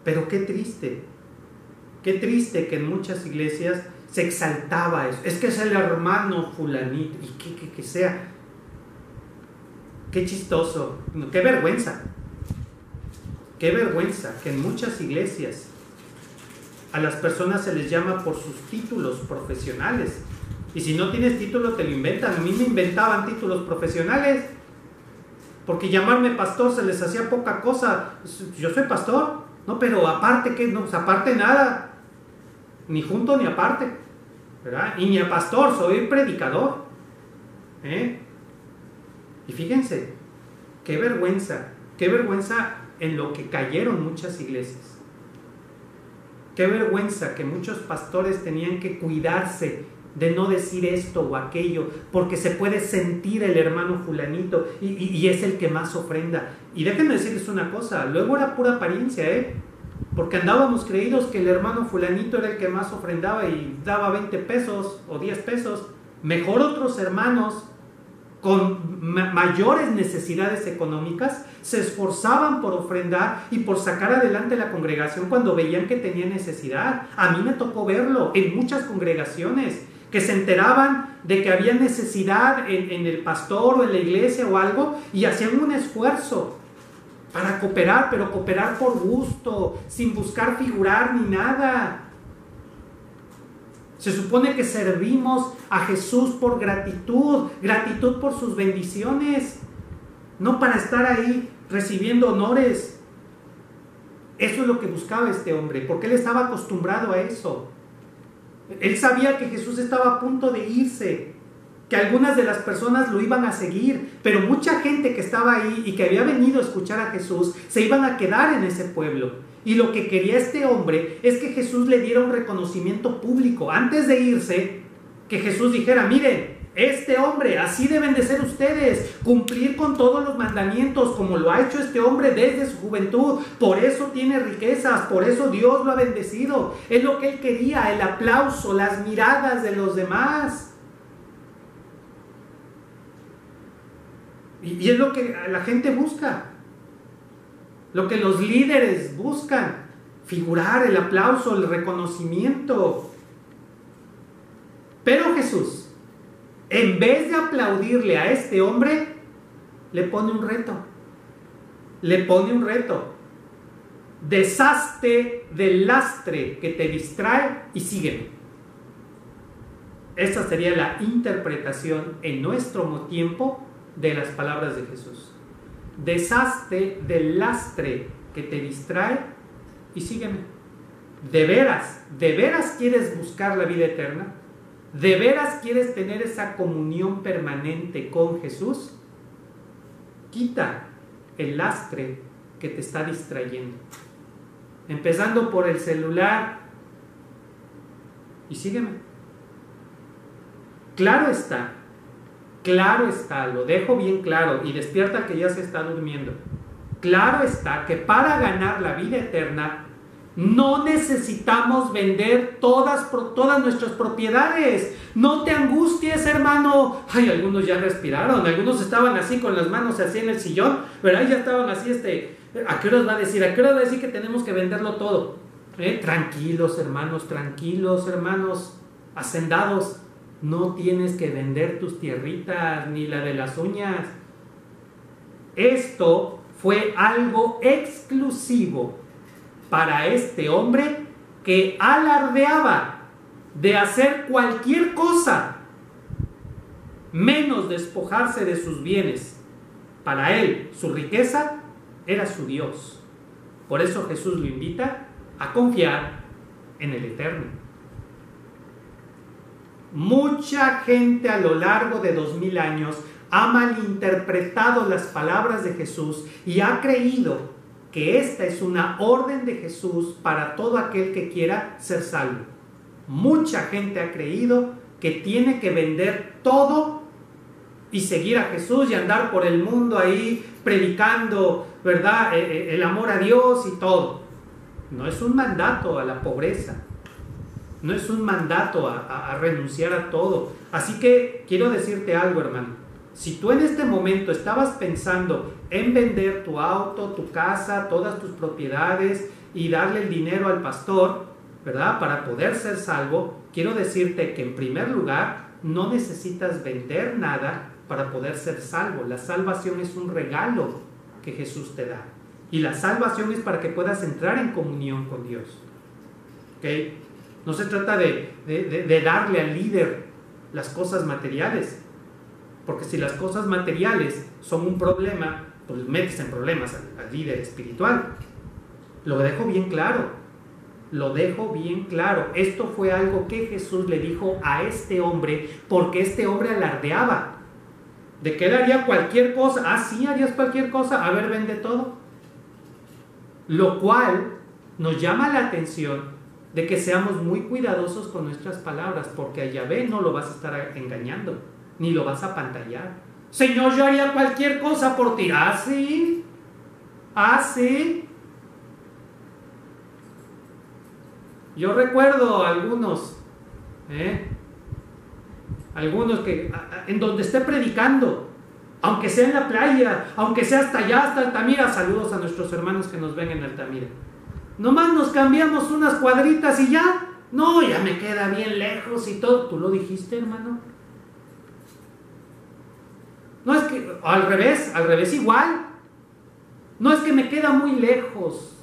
Pero qué triste que en muchas iglesias se exaltaba eso. Es que es el hermano fulanito, y que sea. Qué chistoso, qué vergüenza que en muchas iglesias a las personas se les llama por sus títulos profesionales. Y si no tienes título te lo inventan. A mí me inventaban títulos profesionales, porque llamarme pastor se les hacía poca cosa. Yo soy pastor, no, pero aparte, ¿qué? No, pues aparte nada, ni junto ni aparte, ¿verdad? Y ni a pastor, soy predicador, Y fíjense, qué vergüenza en lo que cayeron muchas iglesias. Qué vergüenza que muchos pastores tenían que cuidarse de no decir esto o aquello, porque se puede sentir el hermano fulanito y es el que más ofrenda. Y déjenme decirles una cosa, luego era pura apariencia, porque andábamos creídos que el hermano fulanito era el que más ofrendaba y daba 20 pesos o 10 pesos. Mejor otros hermanos con mayores necesidades económicas se esforzaban por ofrendar y por sacar adelante la congregación cuando veían que tenía necesidad. A mí me tocó verlo en muchas congregaciones que se enteraban de que había necesidad en el pastor o en la iglesia o algo, y hacían un esfuerzo para cooperar, pero cooperar por gusto, sin buscar figurar ni nada. Se supone que servimos a Jesús por gratitud por sus bendiciones, no para estar ahí recibiendo honores. Eso es lo que buscaba este hombre, porque él estaba acostumbrado a eso. Él sabía que Jesús estaba a punto de irse, que algunas de las personas lo iban a seguir, pero mucha gente que estaba ahí y que había venido a escuchar a Jesús se iban a quedar en ese pueblo. Y lo que quería este hombre es que Jesús le diera un reconocimiento público antes de irse, que Jesús dijera: miren, este hombre, así deben de ser ustedes, cumplir con todos los mandamientos como lo ha hecho este hombre desde su juventud, por eso tiene riquezas, por eso Dios lo ha bendecido. Es lo que él quería, el aplauso, las miradas de los demás. Y es lo que la gente busca, lo que los líderes buscan: figurar, el aplauso, el reconocimiento. Pero Jesús, en vez de aplaudirle a este hombre, le pone un reto. Deshazte del lastre que te distrae y sígueme. Esta sería la interpretación en nuestro tiempo de las palabras de Jesús. Deshazte del lastre que te distrae y sígueme. ¿De veras quieres buscar la vida eterna? ¿De veras quieres tener esa comunión permanente con Jesús? Quita el lastre que te está distrayendo, empezando por el celular, y sígueme. Claro está, lo dejo bien claro, y despierta que ya se está durmiendo. Claro está que para ganar la vida eterna no necesitamos vender todas nuestras propiedades. No te angusties, hermano. Ay, algunos ya respiraron, algunos estaban así con las manos así en el sillón, ¿verdad? Ya estaban así, ¿a qué hora va a decir? ¿A qué hora va a decir que tenemos que venderlo todo? Tranquilos, hermanos, hacendados. No tienes que vender tus tierritas, ni la de las uñas. Esto fue algo exclusivo para este hombre que alardeaba de hacer cualquier cosa menos despojarse de sus bienes. Para él, su riqueza era su Dios. Por eso Jesús lo invita a confiar en el Eterno. Mucha gente a lo largo de 2000 años ha malinterpretado las palabras de Jesús y ha creído que esta es una orden de Jesús para todo aquel que quiera ser salvo. Mucha gente ha creído que tiene que vender todo y seguir a Jesús y andar por el mundo ahí predicando, ¿verdad?, el amor a Dios y todo. No es un mandato a la pobreza, no es un mandato a renunciar a todo. Así que quiero decirte algo, hermano. Si tú en este momento estabas pensando en vender tu auto, tu casa, todas tus propiedades y darle el dinero al pastor, ¿verdad?, para poder ser salvo, quiero decirte que en primer lugar no necesitas vender nada para poder ser salvo. La salvación es un regalo que Jesús te da. Y la salvación es para que puedas entrar en comunión con Dios. ¿Okay? No se trata de darle al líder las cosas materiales. Porque si las cosas materiales son un problema, pues metes en problemas al líder espiritual. Lo dejo bien claro. Lo dejo bien claro. Esto fue algo que Jesús le dijo a este hombre, porque este hombre alardeaba de que él haría cualquier cosa. Ah, sí, harías cualquier cosa. A ver, vende todo. Lo cual nos llama la atención de que seamos muy cuidadosos con nuestras palabras, porque a Yahvé no lo vas a estar engañando, ni lo vas a apantallar. Señor, yo haría cualquier cosa por ti. Ah, sí. Ah, sí. Yo recuerdo algunos que en donde esté predicando, aunque sea en la playa, aunque sea hasta allá, hasta Altamira, saludos a nuestros hermanos que nos ven en Altamira, nomás nos cambiamos unas cuadritas y ya, no, ya me queda bien lejos y todo. ¿Tú lo dijiste, hermano? No es que, al revés igual, no es que me queda muy lejos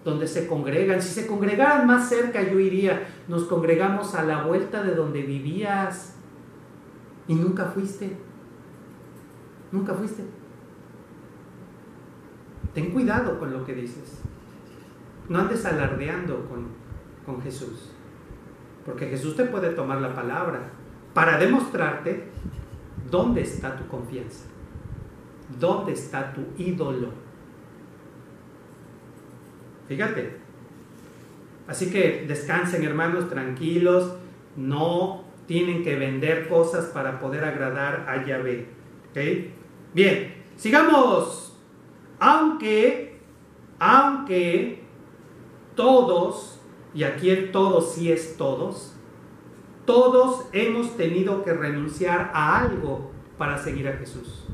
donde se congregan. Si se congregaran más cerca yo iría. Nos congregamos a la vuelta de donde vivías y nunca fuiste. Nunca fuiste. Ten cuidado con lo que dices. No andes alardeando con Jesús, porque Jesús te puede tomar la palabra para demostrarte dónde está tu confianza, dónde está tu ídolo. Fíjate. Así que descansen, hermanos, tranquilos. No tienen que vender cosas para poder agradar a Yahvé. ¿Okay? Bien, sigamos. Aunque todos, y aquí el todos sí es todos hemos tenido que renunciar a algo para seguir a Jesús.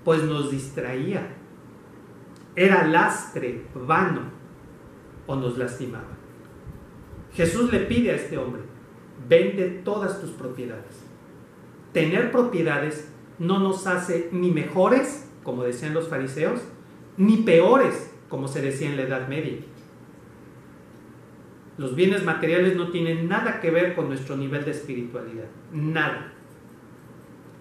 Pues nos distraía. Era lastre, vano, o nos lastimaba. Jesús le pide a este hombre: vende todas tus propiedades. Tener propiedades no nos hace ni mejores, como decían los fariseos, ni peores, como se decía en la Edad Media. Los bienes materiales no tienen nada que ver con nuestro nivel de espiritualidad, nada.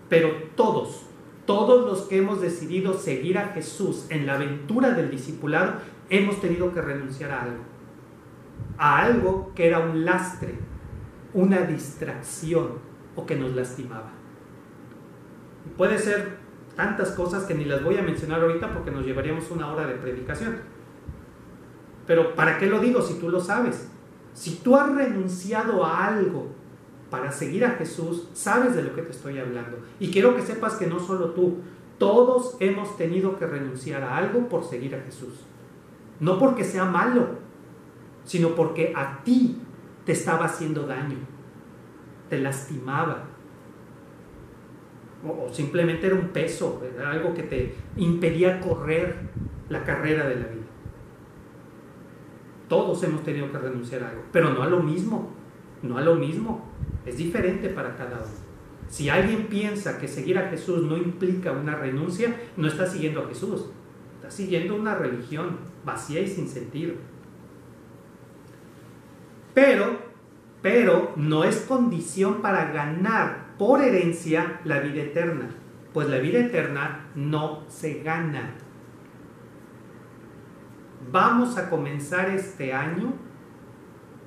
Pero todos los que hemos decidido seguir a Jesús en la aventura del discipulado, hemos tenido que renunciar a algo que era un lastre, una distracción o que nos lastimaba. Y puede ser tantas cosas que ni las voy a mencionar ahorita porque nos llevaríamos una hora de predicación. Pero ¿para qué lo digo si tú lo sabes? Si tú has renunciado a algo para seguir a Jesús, sabes de lo que te estoy hablando. Y quiero que sepas que no solo tú, todos hemos tenido que renunciar a algo por seguir a Jesús. No porque sea malo, sino porque a ti te estaba haciendo daño, te lastimaba, o simplemente era un peso, era algo que te impedía correr la carrera de la vida. Todos hemos tenido que renunciar a algo, pero no a lo mismo, es diferente para cada uno. Si alguien piensa que seguir a Jesús no implica una renuncia, no está siguiendo a Jesús, está siguiendo una religión vacía y sin sentido. Pero no es condición para ganar por herencia la vida eterna, pues la vida eterna no se gana. Vamos a comenzar este año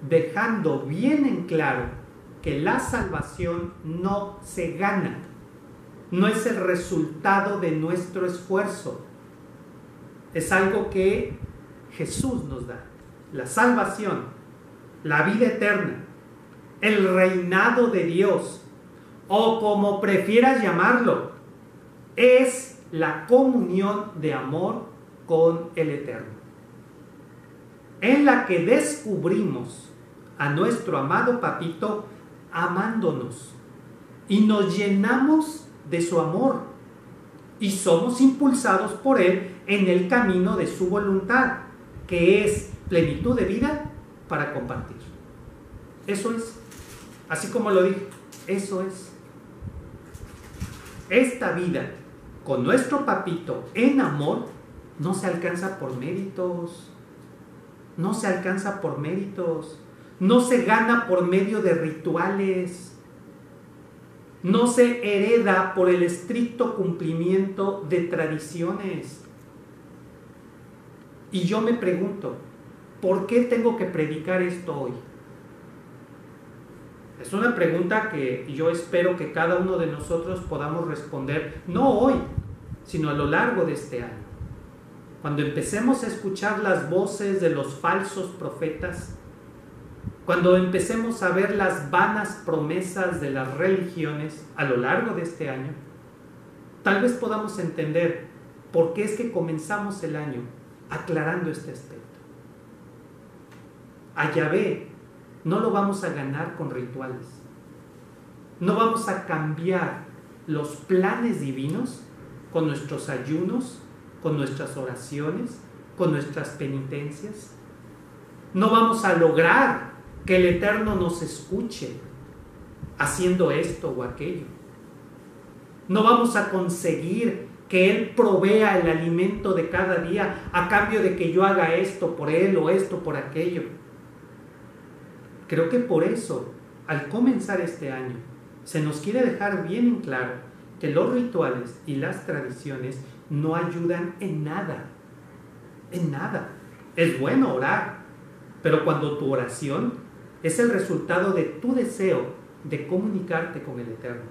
dejando bien en claro que la salvación no se gana, no es el resultado de nuestro esfuerzo, es algo que Jesús nos da. La salvación, la vida eterna, el reinado de Dios, o como prefieras llamarlo, es la comunión de amor con el Eterno, en la que descubrimos a nuestro amado Papito amándonos y nos llenamos de su amor y somos impulsados por Él en el camino de su voluntad, que es plenitud de vida para compartir. Eso es, así como lo dije, eso es. Esta vida con nuestro Papito en amor no se alcanza por méritos, no se alcanza por méritos, no se gana por medio de rituales, no se hereda por el estricto cumplimiento de tradiciones. Y yo me pregunto, ¿por qué tengo que predicar esto hoy? Es una pregunta que yo espero que cada uno de nosotros podamos responder, no hoy, sino a lo largo de este año. Cuando empecemos a escuchar las voces de los falsos profetas, cuando empecemos a ver las vanas promesas de las religiones a lo largo de este año, tal vez podamos entender por qué es que comenzamos el año aclarando este aspecto. A Yahvé no lo vamos a ganar con rituales. No vamos a cambiar los planes divinos con nuestros ayunos, con nuestras oraciones, con nuestras penitencias. No vamos a lograr que el Eterno nos escuche haciendo esto o aquello. No vamos a conseguir que Él provea el alimento de cada día a cambio de que yo haga esto por Él o esto por aquello. Creo que por eso, al comenzar este año, se nos quiere dejar bien en claro que los rituales y las tradiciones no ayudan en nada. En nada. Es bueno orar, pero cuando tu oración es el resultado de tu deseo de comunicarte con el Eterno,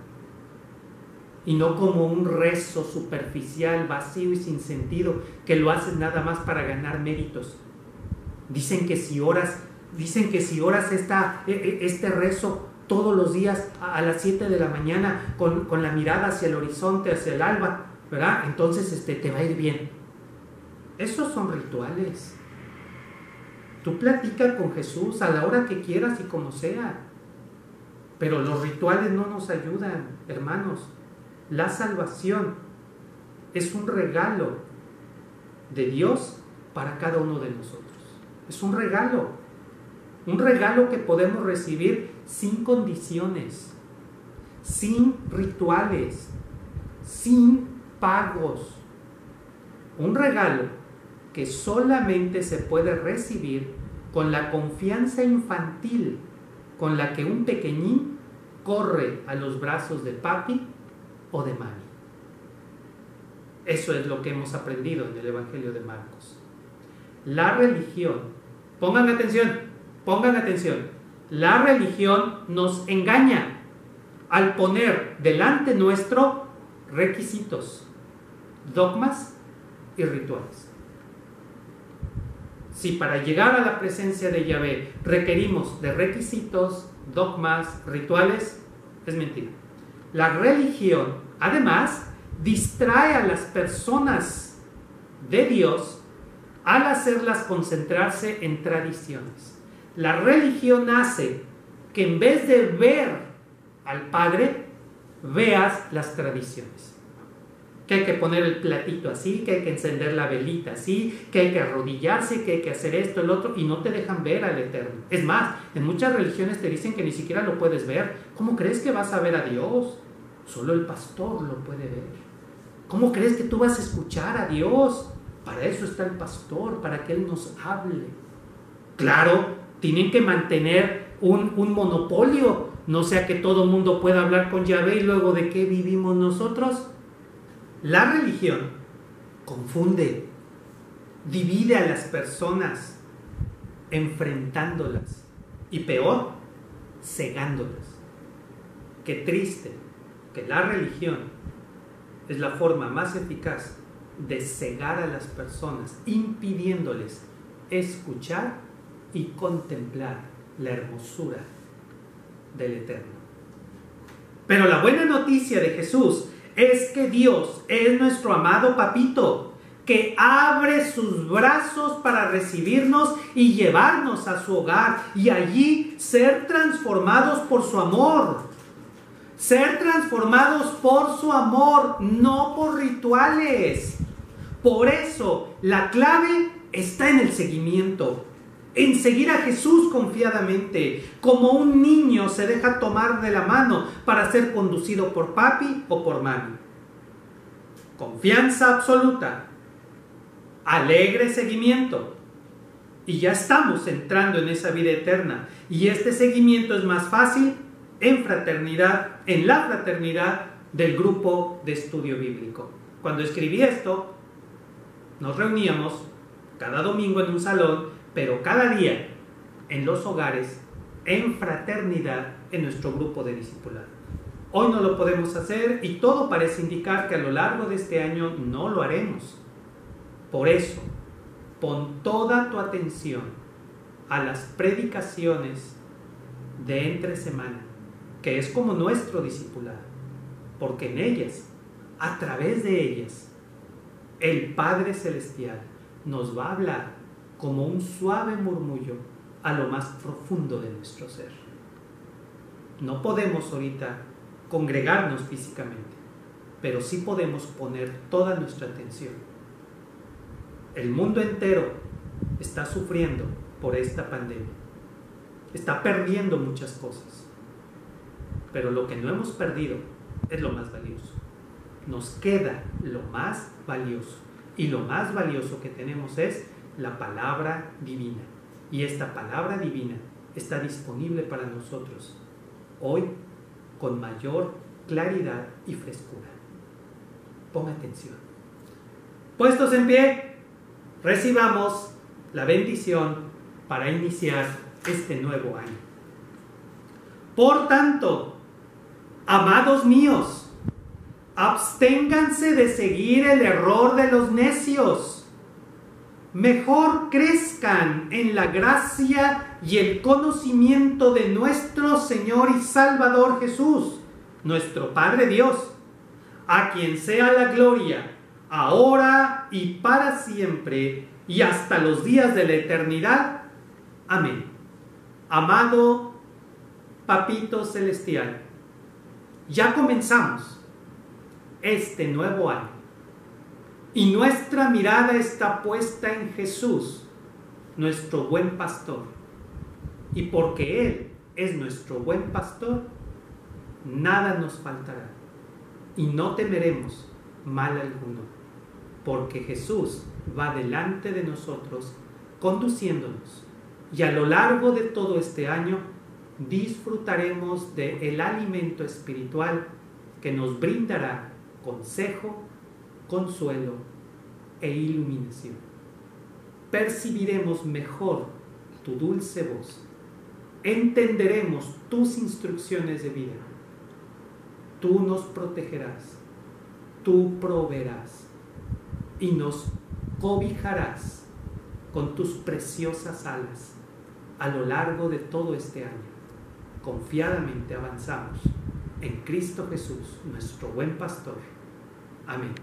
y no como un rezo superficial, vacío y sin sentido, que lo haces nada más para ganar méritos. Dicen que si oras este rezo todos los días a las 7 de la mañana con la mirada hacia el horizonte, hacia el alba, ¿verdad? Entonces te va a ir bien. Esos son rituales. Tú platica con Jesús a la hora que quieras y como sea. Pero los rituales no nos ayudan, hermanos. La salvación es un regalo de Dios para cada uno de nosotros. Es un regalo que podemos recibir sin condiciones, sin rituales, sin pagos. Un regalo que solamente se puede recibir con la confianza infantil con la que un pequeñín corre a los brazos de papi o de mami. Eso es lo que hemos aprendido en el Evangelio de Marcos. La religión, pongan atención, la religión nos engaña al poner delante nuestro requisitos, dogmas y rituales. Si para llegar a la presencia de Yahvé requerimos de requisitos, dogmas, rituales, es mentira. La religión, además, distrae a las personas de Dios al hacerlas concentrarse en tradiciones. La religión hace que en vez de ver al Padre, veas las tradiciones. Que hay que poner el platito así, que hay que encender la velita así, que hay que arrodillarse, que hay que hacer esto, el otro, y no te dejan ver al Eterno. Es más, en muchas religiones te dicen que ni siquiera lo puedes ver. ¿Cómo crees que vas a ver a Dios? Solo el pastor lo puede ver. ¿Cómo crees que tú vas a escuchar a Dios? Para eso está el pastor, para que Él nos hable. Claro, tienen que mantener un monopolio, no sea que todo el mundo pueda hablar con Yahvé y luego ¿de qué vivimos nosotros? La religión confunde, divide a las personas, enfrentándolas y peor, cegándolas. Qué triste que la religión es la forma más eficaz de cegar a las personas, impidiéndoles escuchar y contemplar la hermosura del Eterno. Pero la buena noticia de Jesús es que Dios es nuestro amado papito, que abre sus brazos para recibirnos y llevarnos a su hogar y allí ser transformados por su amor. Ser transformados por su amor, no por rituales. Por eso, la clave está en el seguimiento, en seguir a Jesús confiadamente, como un niño se deja tomar de la mano para ser conducido por papi o por mami. Confianza absoluta, alegre seguimiento, y ya estamos entrando en esa vida eterna. Y este seguimiento es más fácil en fraternidad, en la fraternidad del grupo de estudio bíblico. Cuando escribí esto, nos reuníamos cada domingo en un salón, pero cada día en los hogares, en fraternidad, en nuestro grupo de discipulado. Hoy no lo podemos hacer y todo parece indicar que a lo largo de este año no lo haremos. Por eso, pon toda tu atención a las predicaciones de entre semana, que es como nuestro discipulado, porque en ellas, a través de ellas, el Padre Celestial nos va a hablar como un suave murmullo a lo más profundo de nuestro ser. No podemos ahorita congregarnos físicamente, pero sí podemos poner toda nuestra atención. El mundo entero está sufriendo por esta pandemia, está perdiendo muchas cosas, pero lo que no hemos perdido es lo más valioso. Nos queda lo más valioso, y lo más valioso que tenemos es la palabra divina, y esta palabra divina está disponible para nosotros hoy con mayor claridad y frescura. Ponga atención. Puestos en pie, recibamos la bendición para iniciar este nuevo año. Por tanto, amados míos, absténganse de seguir el error de los necios. Mejor crezcan en la gracia y el conocimiento de nuestro Señor y Salvador Jesús, nuestro Padre Dios, a quien sea la gloria, ahora y para siempre, y hasta los días de la eternidad. Amén. Amado Papito Celestial, ya comenzamos este nuevo año y nuestra mirada está puesta en Jesús, nuestro buen pastor, y porque Él es nuestro buen pastor, nada nos faltará y no temeremos mal alguno, porque Jesús va delante de nosotros conduciéndonos, y a lo largo de todo este año disfrutaremos del alimento espiritual que nos brindará consejo, consuelo e iluminación. Percibiremos mejor tu dulce voz, entenderemos tus instrucciones de vida. Tú nos protegerás, tú proveerás y nos cobijarás con tus preciosas alas a lo largo de todo este año. Confiadamente avanzamos en Cristo Jesús, nuestro buen pastor. Amén.